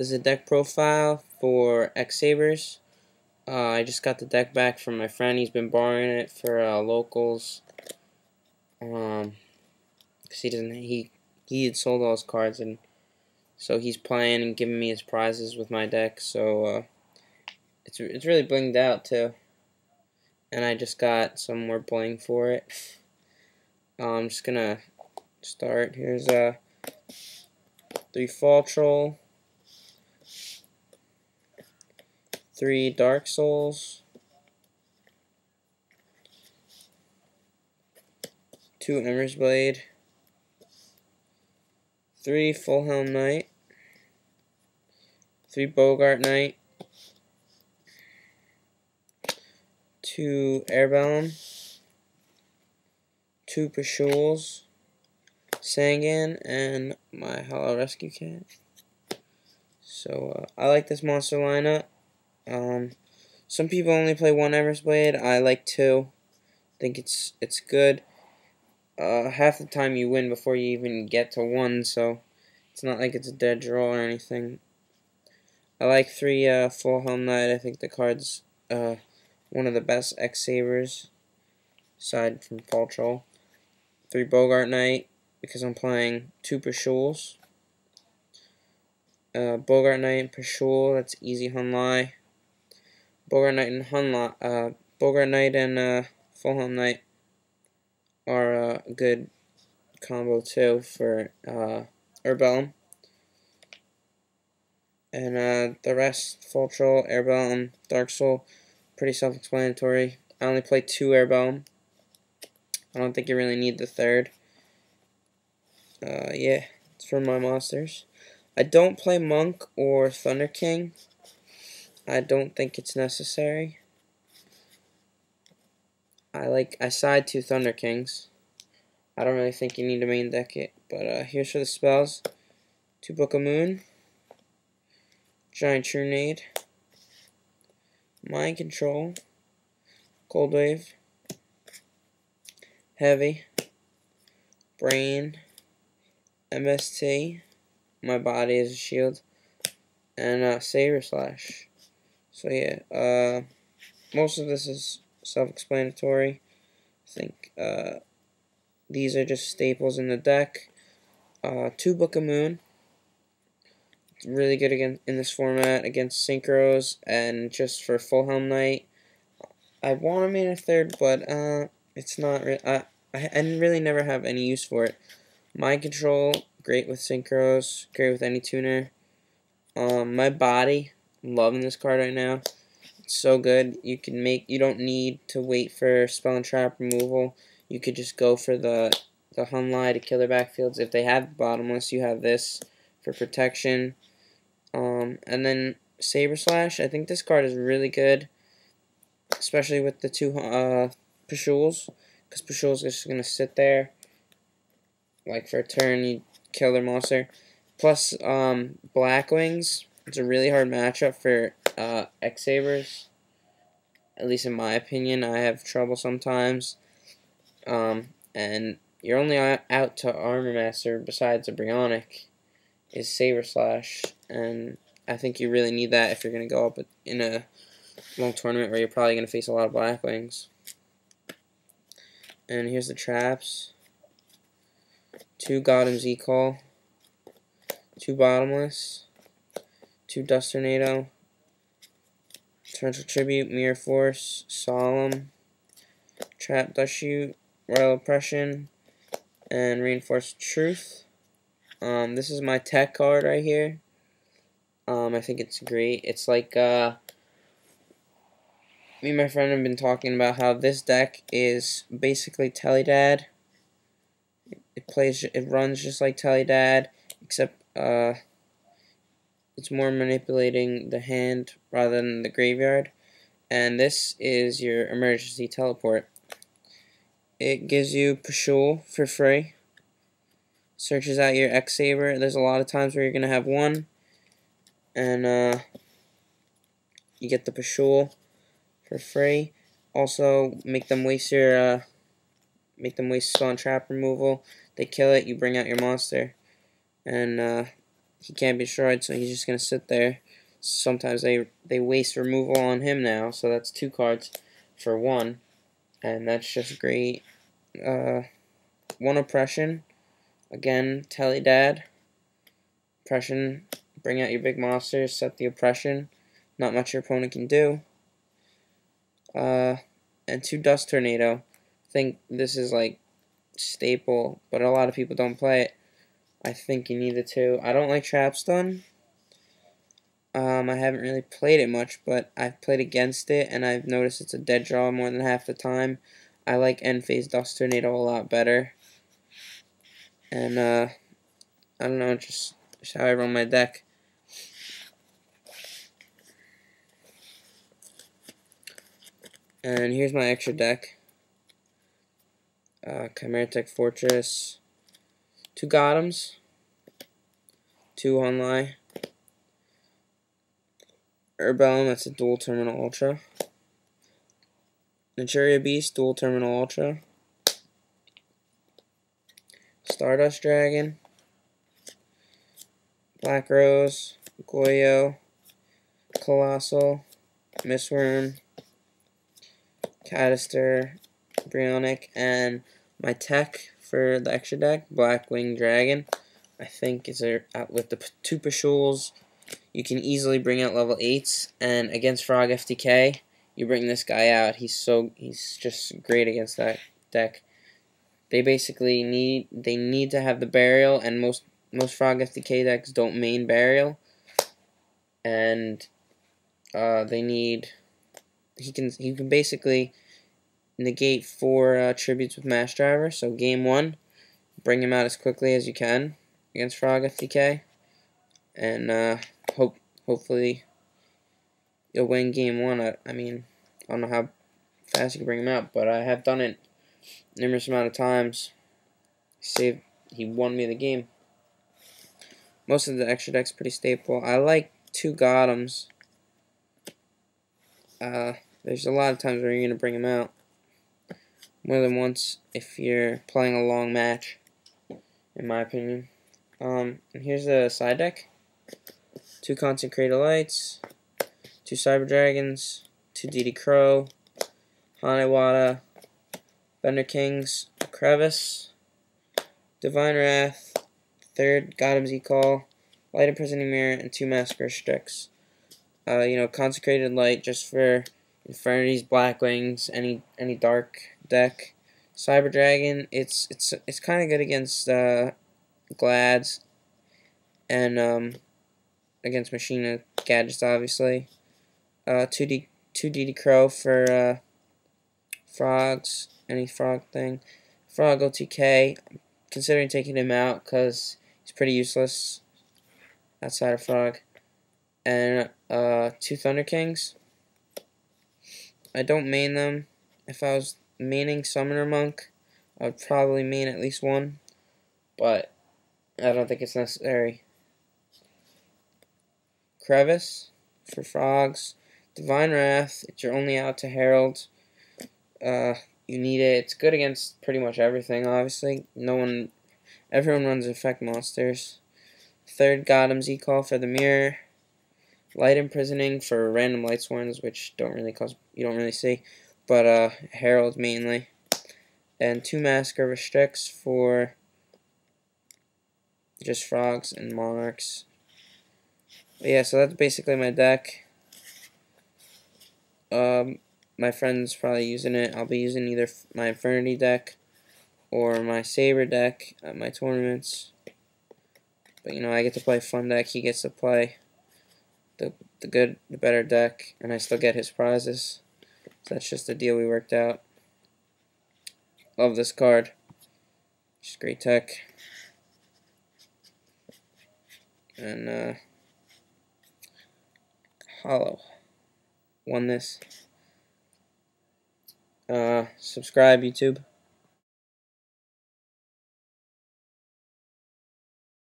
This is a deck profile for Sabers. I just got the deck back from my friend. He's been borrowing it for locals. Cause he had sold all his cards, and so he's playing and giving me his prizes with my deck. So it's really blinged out too, and I just got some more bling for it. I'm just gonna start. Here's 3 Fall Troll, 3 Dark Souls, 2 Ember's Blade, 3 Full Helm Knight, 3 Bogart Knight, 2 Airbellum, 2 Pashules, Sangan, and my Hollow Rescue Cat. So I like this monster lineup. Some people only play 1 Ember's Blade. I like 2. Think it's good. Half the time you win before you even get to 1, so it's not like it's a dead draw or anything. I like 3 Full Helm Knight. I think the card's one of the best Sabers, aside from Fall Troll. 3 Bogart Knight, because I'm playing 2 Pashules. Bogart Knight and Pashul, that's easy Hunlai. Bogart Knight and Bogart Knight and Full Helm Knight are a good combo too for Airbellum. And the rest, Fall Troll, Airbellum, Dark Soul, pretty self-explanatory. I only play 2 Airbellum. I don't think you really need the 3rd. Yeah, it's for my monsters. I don't play Monk or Thunder King. I don't think it's necessary. I side 2 Thunder Kings. I don't really think you need to main deck it. But here's for the spells. 2 Book of Moon, Giant Trunade, Mind Control, Cold Wave, Heavy, Brain, MST, My Body as a Shield, and Saber Slash. So yeah, most of this is self-explanatory. I think these are just staples in the deck. 2 Book of Moon, really good in this format against Synchros, and just for Full Helm Knight. I want to main a 3rd, but it's not. I really never have any use for it. Mind Control, great with Synchros, great with any tuner. My Body, I'm loving this card right now. It's so good. You don't need to wait for spell and trap removal. You could just go for the Hunlai to kill their backfields. If they have Bottomless, you have this for protection. And then Saber Slash, I think this card is really good, especially with the 2 Pashules, because Pashules is just going to sit there. Like for a turn, you kill their monster. Plus, Blackwings, it's a really hard matchup for Sabers. At least in my opinion, I have trouble sometimes. And you're only out to Armor Master besides a Brionic is Saber Slash, and I think you really need that if you're going to go up in a long tournament where you're probably going to face a lot of Blackwings. And here's the traps. 2 Godham's E-Call, 2 Bottomless, 2 Dust Tornado, Torrential Tribute, Mirror Force, Solemn, Trap Dust Shoot, Royal Oppression, and Reinforced Truth. This is my tech card right here. I think it's great. It's like me and my friend have been talking about how this deck is basically Telidad. It runs just like Telidad, except it's more manipulating the hand rather than the graveyard. And this is your emergency teleport. It gives you Pashul for free. Searches out your Saber. There's a lot of times where you're gonna have 1, and you get the Pashul for free. Also, make them waste spell and trap removal. They kill it. You bring out your monster, and he can't be destroyed, so he's just going to sit there. Sometimes they waste removal on him now, so that's 2 cards for 1, and that's just great. 1 Oppression, again, Telly Dad. Oppression, bring out your big monsters, set the Oppression. Not much your opponent can do. And 2 Dust Tornado. I think this is like staple, but a lot of people don't play it. I think you need the 2. I don't like Trap Stun. I haven't really played it much, but I've played against it, and I've noticed it's a dead draw more than half the time. I like End Phase Dust Tornado a lot better. And, I don't know, just how I run my deck. And here's my extra deck. Chimera Tech Fortress, 2 Gothams, 2 Onlai, Herbellum, that's a dual terminal ultra, Naturia Beast, dual terminal ultra, Stardust Dragon, Black Rose, Goyo, Colossal, Mistworm, Cadister, Brionic, and my tech for the extra deck, Black Winged Dragon. I think is with the 2 Pashules, you can easily bring out level 8s, and against Frog FTK, you bring this guy out. He's just great against that deck. They basically need to have the burial, and most Frog FTK decks don't main burial, and he can basically negate 4 tributes with Mass Driver. So game 1, bring him out as quickly as you can against Frog FTK, and hopefully you'll win game 1. I mean, I don't know how fast you can bring him out, but I have done it numerous amount of times. He won me the game. Most of the extra deck's pretty staple. I like 2 Gothams. There's a lot of times where you're going to bring him out more than once if you're playing a long match, in my opinion. And here's the side deck. 2 Consecrated Lights, 2 Cyber Dragons, 2 DD Crow, Hanewada, Bender Kings, Crevice, Divine Wrath, 3rd Gotham Call, Light Imprisoning Mirror, and 2 Massacre Strix. Consecrated Light just for Infernity's Black Wings, any dark deck. Cyber Dragon, it's kind of good against Glads and against Machina Gadgets, obviously. 2 DD Crow for Frogs, any frog thing. Frog OTK, considering taking him out because he's pretty useless outside of Frog. And 2 Thunder Kings. I don't main them. If I was maining Summoner Monk, I would probably main at least 1, but I don't think it's necessary. Crevice for Frogs. Divine Wrath, it's your only out to Herald. You need it. It's good against pretty much everything, obviously. Everyone runs effect monsters. 3rd Gotham Call for the Mirror. Light Imprisoning for random Light Swarms, which you don't really see, but Herald mainly. And 2 Massacre Restricts for just Frogs and Monarchs. But yeah, so that's basically my deck. My friend's probably using it. I'll be using either my Infinity deck or my Saber deck at my tournaments. But I get to play fun deck. He gets to play the better deck, and I still get his prizes. So that's just the deal we worked out. Love this card. Just great tech. And Hollow won this. Subscribe, YouTube.